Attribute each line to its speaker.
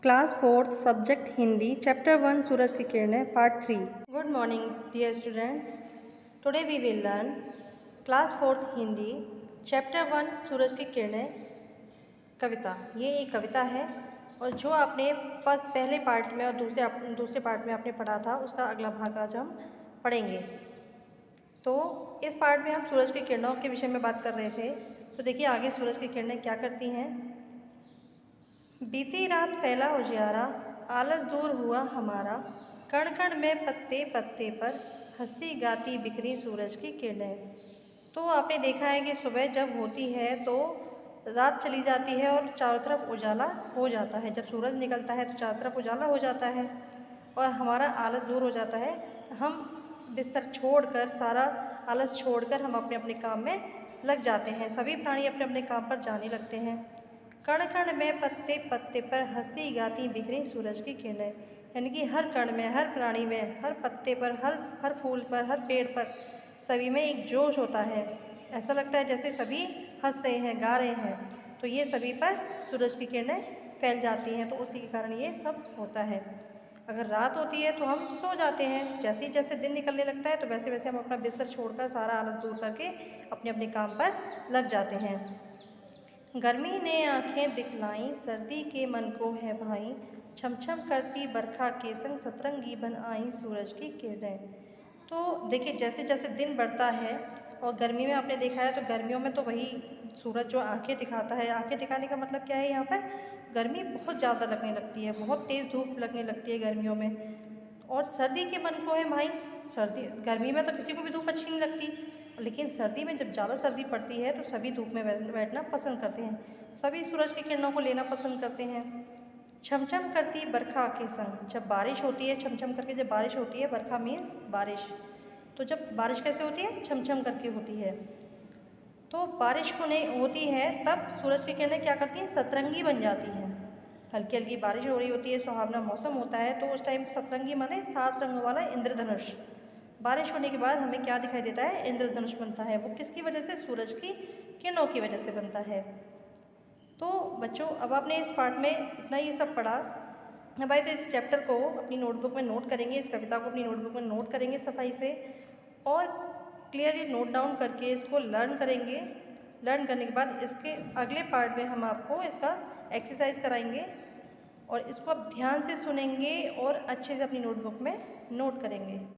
Speaker 1: Class fourth subject Hindi chapter 1 सूरज की किरणें part 3। Good morning dear students, today we will learn class fourth Hindi chapter 1 सूरज की किरणें कविता। ये एक कविता है और जो आपने पहले पार्ट में और दूसरे पार्ट में आपने पढ़ा था उसका अगला भाग आज हम पढ़ेंगे। तो इस पार्ट में हम सूरज की किरणों के विषय में बात कर रहे थे। तो देखिए आगे सूरज की किरणें क्या करती हैं। बीती रात फैला उजियारा, आलस दूर हुआ हमारा, कण कण में पत्ते पत्ते पर हंसती गाती बिखरी सूरज की किरणें। तो आपने देखा है कि सुबह जब होती है तो रात चली जाती है और चारों तरफ उजाला हो जाता है। जब सूरज निकलता है तो चारों तरफ उजाला हो जाता है और हमारा आलस दूर हो जाता है। हम बिस्तर छोड़कर, सारा आलस छोड़कर हम अपने अपने काम में लग जाते हैं। सभी प्राणी अपने अपने काम पर जाने लगते हैं। कण कण में पत्ते पत्ते पर हंसती गाती बिखरी सूरज की किरणें, यानी कि हर कण में, हर प्राणी में, हर पत्ते पर, हर फूल पर, हर पेड़ पर, सभी में एक जोश होता है। ऐसा लगता है जैसे सभी हंस रहे हैं, गा रहे हैं। तो ये सभी पर सूरज की किरणें फैल जाती हैं, तो उसी के कारण ये सब होता है। अगर रात होती है तो हम सो जाते हैं। जैसे जैसे दिन निकलने लगता है तो वैसे वैसे हम अपना बिस्तर छोड़कर, सारा आलस दूर करके अपने अपने काम पर लग जाते हैं। गर्मी ने आंखें दिखलाई, सर्दी के मन को है भाई, छमछम करती बरखा के संग सतरंगी बन आई सूरज की किरणें। तो देखिए जैसे जैसे दिन बढ़ता है और गर्मी में आपने देखा है तो गर्मियों में तो वही सूरज जो आंखें दिखाता है, आंखें दिखाने का मतलब क्या है, यहाँ पर गर्मी बहुत ज़्यादा लगने लगती है, बहुत तेज़ धूप लगने लगती है गर्मियों में। और सर्दी के मन को है भाई, सर्दी गर्मी में तो किसी को भी धूप अच्छी नहीं लगती, लेकिन सर्दी में जब ज़्यादा सर्दी पड़ती है तो सभी धूप में बैठना पसंद करते हैं, सभी सूरज की किरणों को लेना पसंद करते हैं। छमछम करती बरखा के संग, जब बारिश होती है, छमछम करके जब बारिश होती है, बरखा मीन्स बारिश। तो जब बारिश कैसे होती है, छमछम करके होती है। तो बारिश होती है तब सूरज की किरणें क्या करती हैं, सतरंगी बन जाती हैं। हल्की हल्की बारिश हो रही होती है, सुहावना मौसम होता है, तो उस टाइम सतरंगी माने 7 रंगों वाला इंद्रधनुष। बारिश होने के बाद हमें क्या दिखाई देता है, इंद्रधनुष बनता है। वो किसकी वजह से, सूरज की किरणों की वजह से बनता है। तो बच्चों अब आपने इस पार्ट में इतना ये सब पढ़ा। अब आप इस चैप्टर को अपनी नोटबुक में नोट करेंगे, इस कविता को अपनी नोटबुक में नोट करेंगे सफाई से और क्लियरली नोट डाउन करके इसको लर्न करेंगे। लर्न करने के बाद इसके अगले पार्ट में हम आपको इसका एक्सरसाइज कराएंगे और इसको आप ध्यान से सुनेंगे और अच्छे से अपनी नोटबुक में नोट करेंगे।